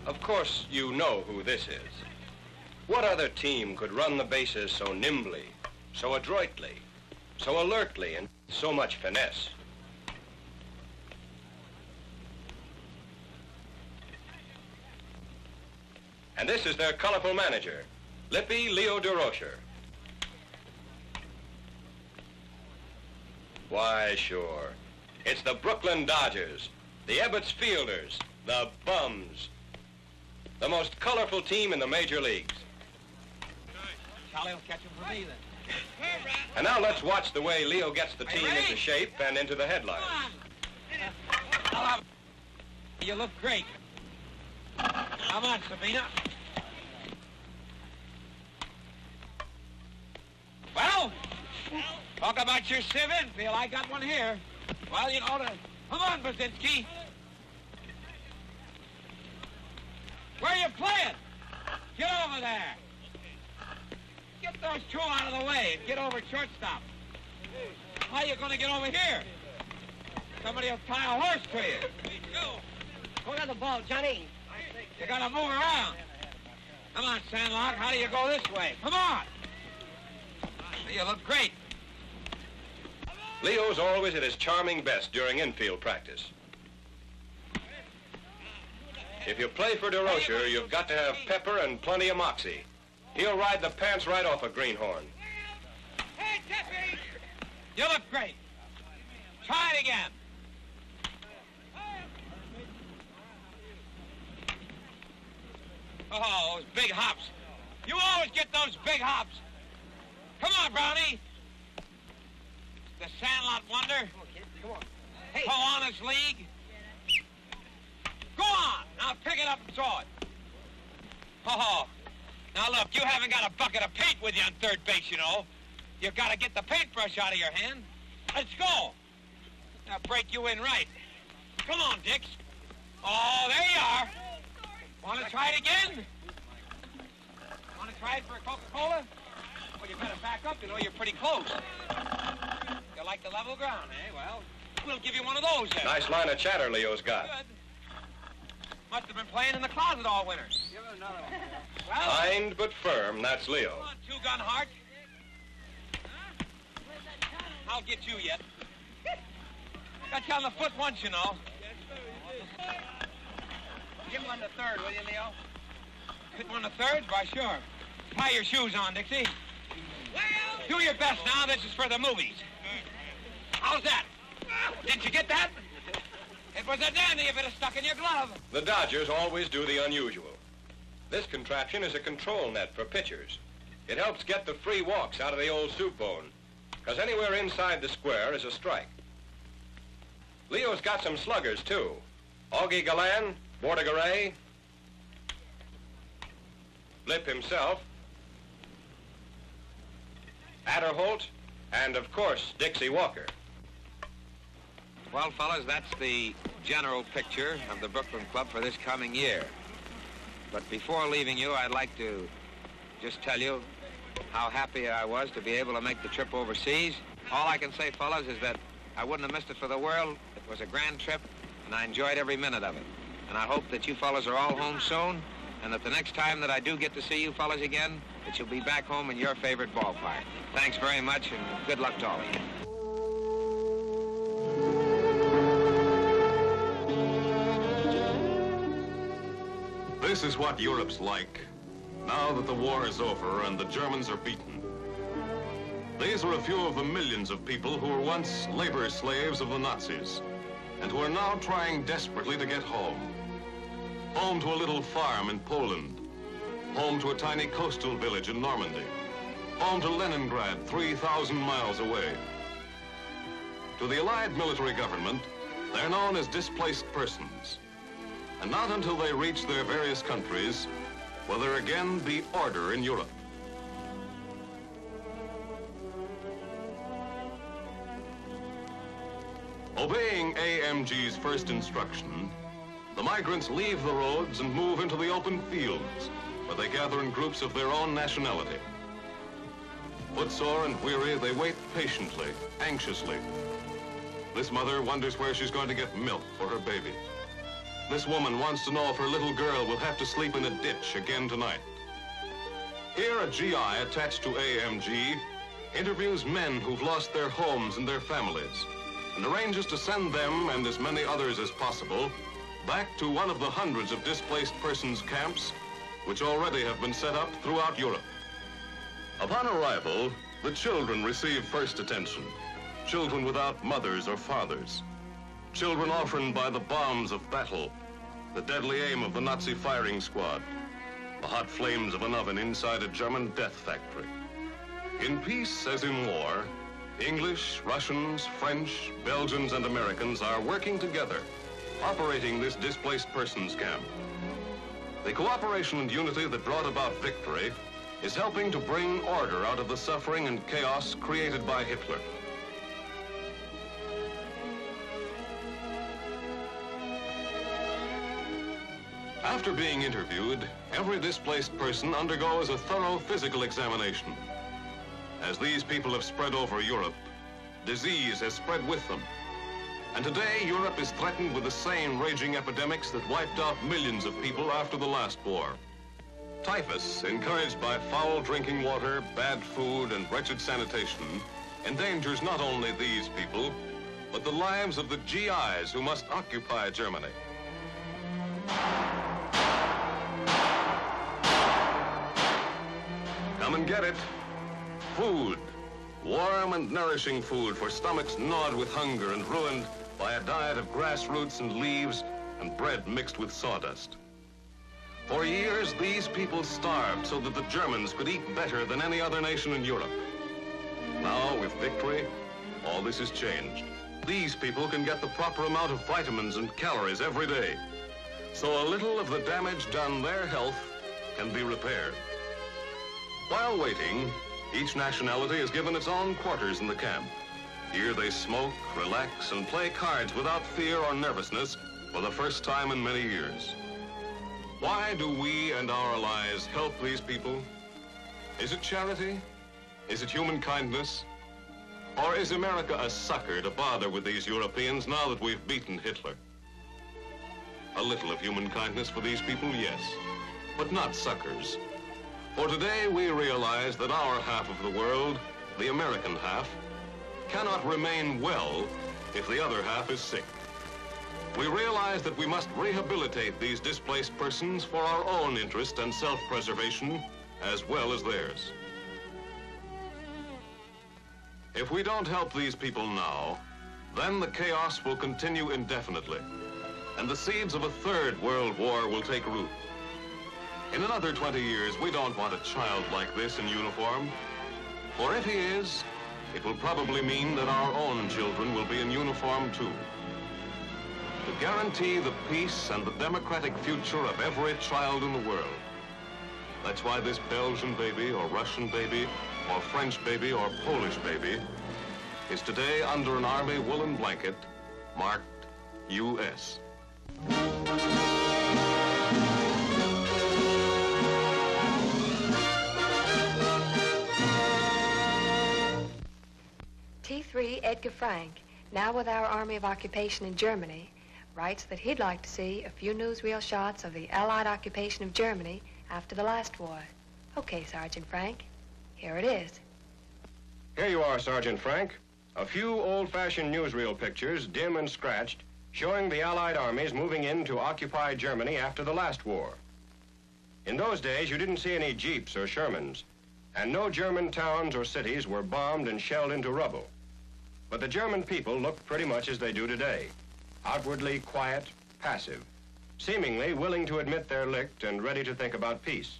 Of course, you know who this is. What other team could run the bases so nimbly, so adroitly, so alertly, and so much finesse? And this is their colorful manager, Lippy Leo Durocher. Why, sure. It's the Brooklyn Dodgers, the Ebbets Fielders, the Bums. The most colorful team in the major leagues. Charlie will catch him for me, then. And now let's watch the way Leo gets the team into shape and into the headlines. You look great. Come on, Sabina. Well, talk about your civ infield. I got one here. Well, you know, come on, Brzezinski. Where are you playing? Get over there. Get those two out of the way and get over at shortstop. How are you going to get over here? Somebody will tie a horse to you. Hold on the ball, Johnny. You got to move around. Come on, Sandlot. How do you go this way? Come on. You look great. Leo's always at his charming best during infield practice. If you play for Durocher, you've got to have pepper and plenty of moxie. He'll ride the pants right off a greenhorn. Hey, Tippy! You look great. Try it again. Oh, those big hops. You always get those big hops. Come on, Brownie. The Sandlot wonder. Come on, kid. Come on. Hey. Kiwanis League. Go on. Now pick it up and throw it. Oh, now look, you haven't got a bucket of paint with you on third base, you know. You've got to get the paintbrush out of your hand. Let's go. Now break you in right. Come on, Dix. Oh, there you are. Want to try it again? Want to try it for a Coca-Cola? Well, you better back up. You know, you're pretty close. You like the level ground, eh? Well, we'll give you one of those then. Nice line of chatter Leo's got. Good. Must have been playing in the closet all winter. Give him another one. Well, Kind but firm, that's Leo. come on, two-gun heart. I'll get you yet. Got you on the foot once, you know. Give him on the third, will you, Leo? Hit one to third? Why, sure. Tie your shoes on, Dixie. Do your best now. This is for the movies. How's that? Did you get that? It was a dandy if it had stuck in your glove. The Dodgers always do the unusual. This contraption is a control net for pitchers. It helps get the free walks out of the old soup bone, because anywhere inside the square is a strike. Leo's got some sluggers, too. Augie Gallan, Bordegaray, Blip himself, Adderholt, and, of course, Dixie Walker. Well, fellas, that's the general picture of the Brooklyn Club for this coming year. But before leaving you, I'd like to just tell you how happy I was to be able to make the trip overseas. All I can say, fellas, is that I wouldn't have missed it for the world. It was a grand trip, and I enjoyed every minute of it. And I hope that you fellas are all home soon, and that the next time that I do get to see you fellas again, that you'll be back home in your favorite ballpark. Thanks very much, and good luck to all of you. This is what Europe's like, now that the war is over and the Germans are beaten. These are a few of the millions of people who were once labor slaves of the Nazis, and who are now trying desperately to get home. Home to a little farm in Poland, home to a tiny coastal village in Normandy, home to Leningrad, 3,000 miles away. To the Allied military government, they're known as displaced persons. And not until they reach their various countries will there again be order in Europe. Obeying AMG's first instruction, the migrants leave the roads and move into the open fields, where they gather in groups of their own nationality. Footsore and weary, they wait patiently, anxiously. This mother wonders where she's going to get milk for her baby. this woman wants to know if her little girl will have to sleep in a ditch again tonight. Here, a GI attached to AMG interviews men who've lost their homes and their families and arranges to send them and as many others as possible back to one of the hundreds of displaced persons camps which already have been set up throughout Europe. Upon arrival, the children receive first attention. Children without mothers or fathers. Children orphaned by the bombs of battle, the deadly aim of the Nazi firing squad, the hot flames of an oven inside a German death factory. In peace as in war, English, Russians, French, Belgians, and Americans are working together, operating this displaced persons camp. The cooperation and unity that brought about victory is helping to bring order out of the suffering and chaos created by Hitler. After being interviewed, every displaced person undergoes a thorough physical examination. As these people have spread over Europe, disease has spread with them. And today, Europe is threatened with the same raging epidemics that wiped out millions of people after the last war. Typhus, encouraged by foul drinking water, bad food, and wretched sanitation, endangers not only these people, but the lives of the GIs who must occupy Germany. Come and get it. Food. Warm and nourishing food for stomachs gnawed with hunger and ruined by a diet of grass roots and leaves and bread mixed with sawdust. For years, these people starved so that the Germans could eat better than any other nation in Europe. Now, with victory, all this has changed. These people can get the proper amount of vitamins and calories every day, so a little of the damage done their health can be repaired. While waiting, each nationality is given its own quarters in the camp. Here they smoke, relax, and play cards without fear or nervousness for the first time in many years. Why do we and our allies help these people? Is it charity? Is it human kindness? Or is America a sucker to bother with these Europeans now that we've beaten Hitler? A little of human kindness for these people, yes, but not suckers. For today we realize that our half of the world, the American half, cannot remain well if the other half is sick. We realize that we must rehabilitate these displaced persons for our own interest and self-preservation as well as theirs. If we don't help these people now, then the chaos will continue indefinitely, and the seeds of a third world war will take root. In another 20 years, we don't want a child like this in uniform, for if he is, it will probably mean that our own children will be in uniform too. To guarantee the peace and the democratic future of every child in the world. That's why this Belgian baby or Russian baby or French baby or Polish baby is today under an Army woolen blanket marked U.S. T3 Edgar Frank, now with our Army of Occupation in Germany, writes that he'd like to see a few newsreel shots of the Allied occupation of Germany after the last war. Okay, Sergeant Frank, here it is. Here you are, Sergeant Frank. A few old-fashioned newsreel pictures, dim and scratched, showing the Allied armies moving in to occupy Germany after the last war. In those days, you didn't see any Jeeps or Shermans, and no German towns or cities were bombed and shelled into rubble. But the German people looked pretty much as they do today. Outwardly quiet, passive, seemingly willing to admit they're licked and ready to think about peace.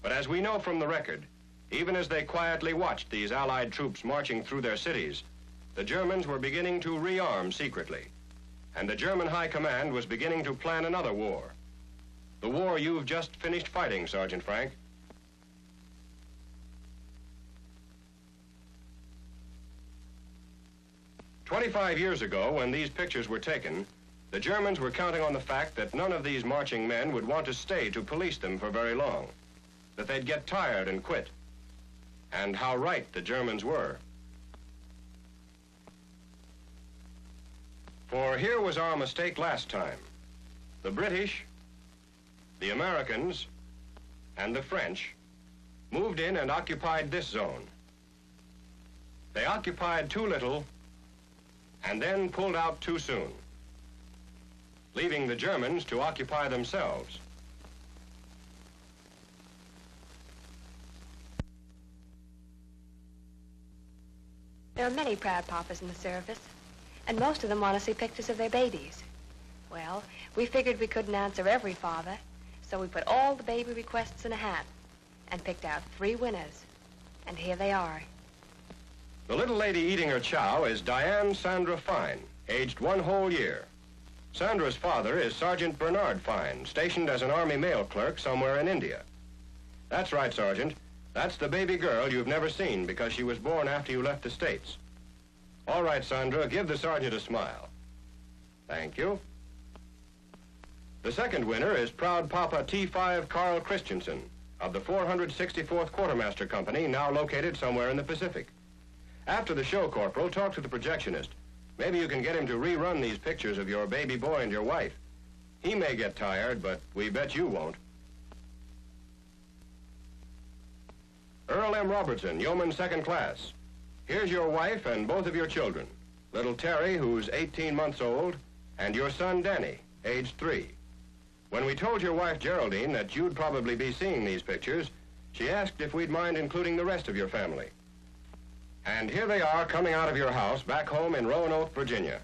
But as we know from the record, even as they quietly watched these Allied troops marching through their cities, the Germans were beginning to rearm secretly, and the German High Command was beginning to plan another war. The war you've just finished fighting, Sergeant Frank. "25 years ago, when these pictures were taken, the Germans were counting on the fact that none of these marching men would want to stay to police them for very long, that they'd get tired and quit. And how right the Germans were. For here was our mistake last time. the British, the Americans, and the French moved in and occupied this zone. They occupied too little and then pulled out too soon, leaving the Germans to occupy themselves. There are many proud papas in the service, and most of them want to see pictures of their babies. Well, we figured we couldn't answer every father, so we put all the baby requests in a hat and picked out 3 winners. And here they are. The little lady eating her chow is Diane Sandra Fine, aged 1 whole year. Sandra's father is Sergeant Bernard Fine, stationed as an Army mail clerk somewhere in India. That's right, Sergeant. That's the baby girl you've never seen because she was born after you left the States. All right, Sandra, give the sergeant a smile. Thank you. The second winner is proud Papa T5 Carl Christensen of the 464th Quartermaster Company, now located somewhere in the Pacific. After the show, Corporal, talk to the projectionist. Maybe you can get him to rerun these pictures of your baby boy and your wife. He may get tired, but we bet you won't. Earl M. Robertson, Yeoman 2nd Class. Here's your wife and both of your children. Little Terry, who's 18 months old, and your son Danny, aged 3. When we told your wife Geraldine that you'd probably be seeing these pictures, she asked if we'd mind including the rest of your family. And here they are coming out of your house back home in Roanoke, Virginia.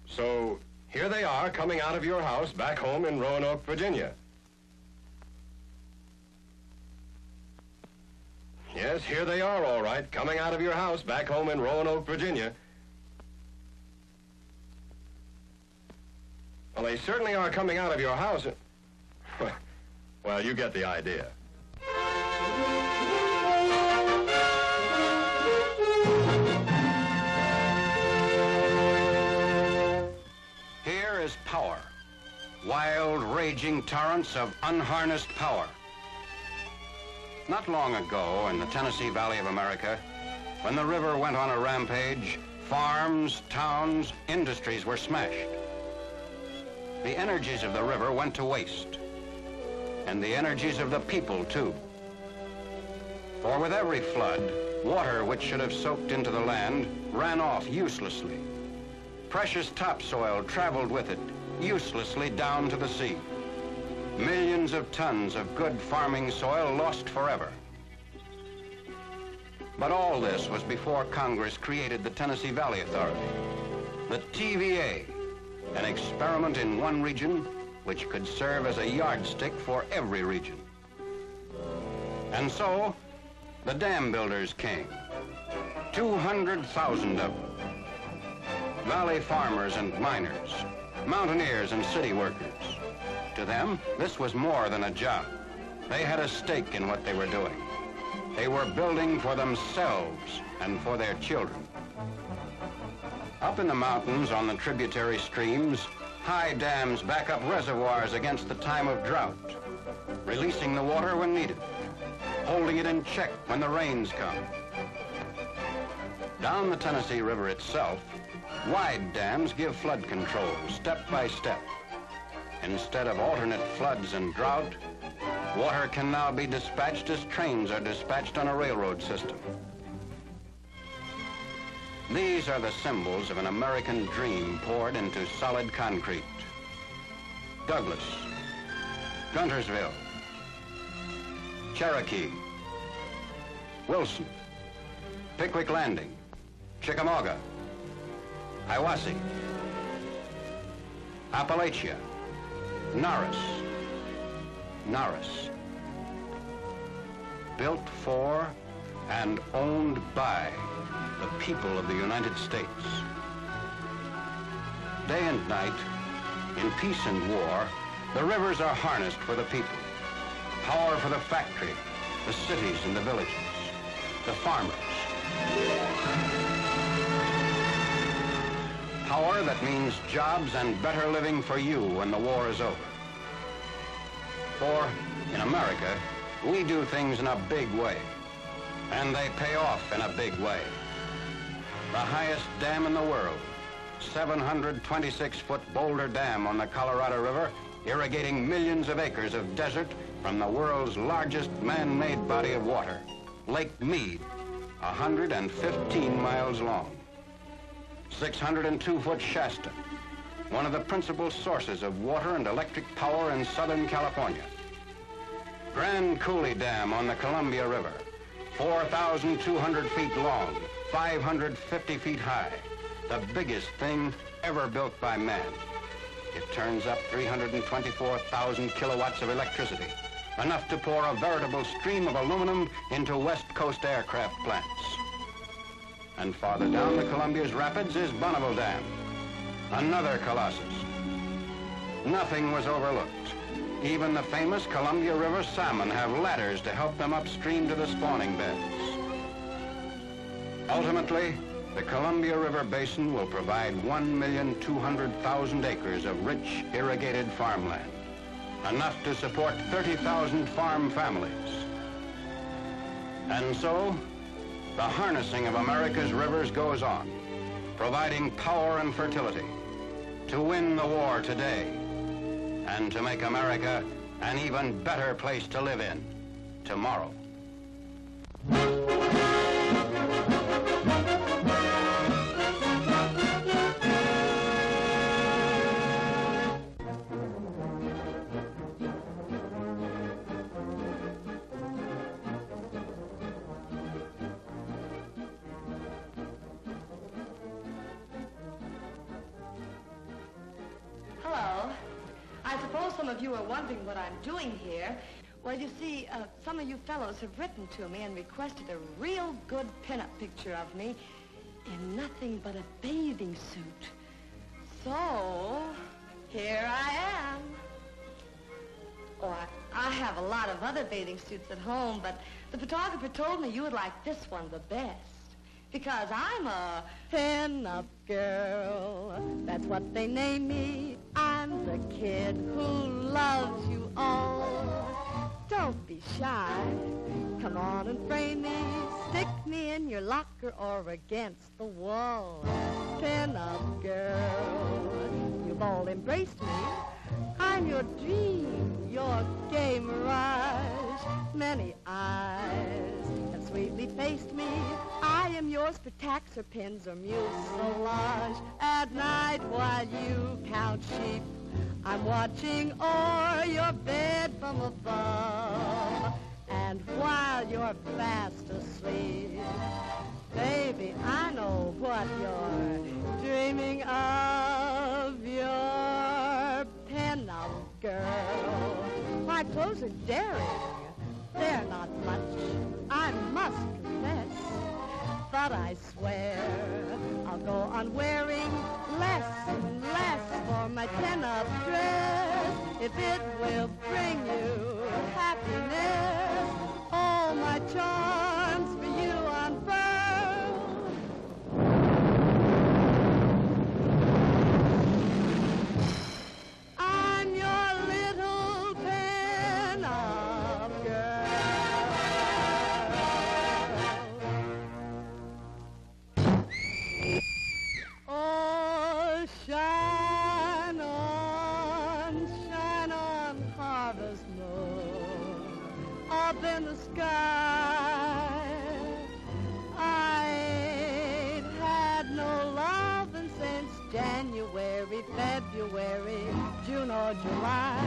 So, here they are coming out of your house back home in Roanoke, Virginia. Yes, here they are, all right, coming out of your house back home in Roanoke, Virginia. Well, they certainly are coming out of your house. Well, you get the idea. Here is power. Wild, raging torrents of unharnessed power. Not long ago, in the Tennessee Valley of America, when the river went on a rampage, farms, towns, industries were smashed. The energies of the river went to waste, and the energies of the people, too. For with every flood, water which should have soaked into the land ran off uselessly. Precious topsoil traveled with it, uselessly down to the sea. Millions of tons of good farming soil lost forever. But all this was before Congress created the Tennessee Valley Authority, the TVA, an experiment in one region which could serve as a yardstick for every region. And so, the dam builders came, 200,000 of them. Valley farmers and miners, mountaineers and city workers. To them, this was more than a job. They had a stake in what they were doing. They were building for themselves and for their children. Up in the mountains on the tributary streams, high dams back up reservoirs against the time of drought, releasing the water when needed, holding it in check when the rains come. Down the Tennessee River itself, wide dams give flood control step by step. Instead of alternate floods and drought, water can now be dispatched as trains are dispatched on a railroad system. These are the symbols of an American dream poured into solid concrete. Douglas, Guntersville, Cherokee, Wilson, Pickwick Landing, Chickamauga, Hiwassee, Appalachia, Norris. Built for and owned by the people of the United States. Day and night, in peace and war, the rivers are harnessed for the people. Power for the factory, the cities and the villages, the farmers. Power that means jobs and better living for you when the war is over. For in America, we do things in a big way, and they pay off in a big way. The highest dam in the world, 726-foot Boulder Dam on the Colorado River, irrigating millions of acres of desert from the world's largest man-made body of water, Lake Mead, 115 miles long. 602-foot Shasta, one of the principal sources of water and electric power in Southern California. Grand Coulee Dam on the Columbia River, 4,200 feet long, 550 feet high, the biggest thing ever built by man. It turns up 324,000 kilowatts of electricity, enough to pour a veritable stream of aluminum into West Coast aircraft plants. And farther down the Columbia's rapids is Bonneville Dam, another colossus. Nothing was overlooked. Even the famous Columbia River salmon have ladders to help them upstream to the spawning beds. Ultimately, the Columbia River Basin will provide 1,200,000 acres of rich, irrigated farmland, enough to support 30,000 farm families. And so, the harnessing of America's rivers goes on, providing power and fertility to win the war today and to make America an even better place to live in tomorrow. Some of you are wondering what I'm doing here. Well, you see, some of you fellows have written to me and requested a real good pinup picture of me in nothing but a bathing suit. So, here I am. Oh, I have a lot of other bathing suits at home, but the photographer told me you would like this one the best. Because I'm a pin-up girl. That's what they name me. I'm the kid who loves you all. Don't be shy. Come on and frame me. Stick me in your locker or against the wall. Pin-up girl. You've all embraced me. I'm your dream, your gay mirage. Many eyes have sweetly faced me. I am yours for tacks or pins or mucilage. At night while you count sheep, I'm watching o'er your bed from above. And while you're fast asleep, baby, I know what you're dreaming of. Your pin-up girl. My clothes are daring. They're not much, I must confess. But I swear I'll go on wearing less and less for my pin-up dress. If it will bring you happiness, all my charms for you unfurl. I'm your little pin-up girl. Oh, shine on, harvest moon, up in the sky. I ain't had no lovin' since January, February, June or July.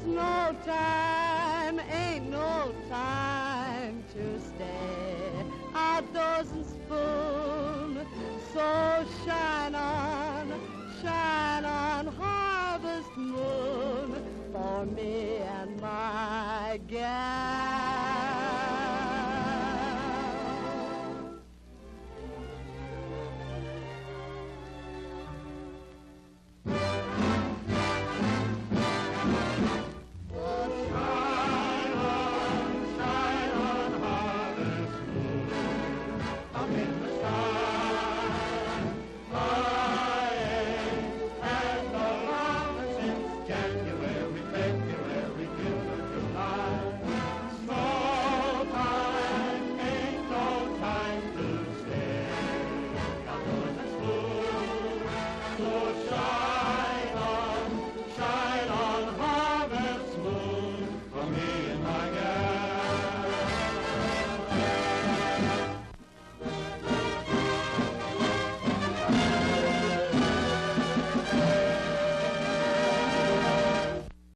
Snow time ain't no time to stay outdoors and spoon. So shine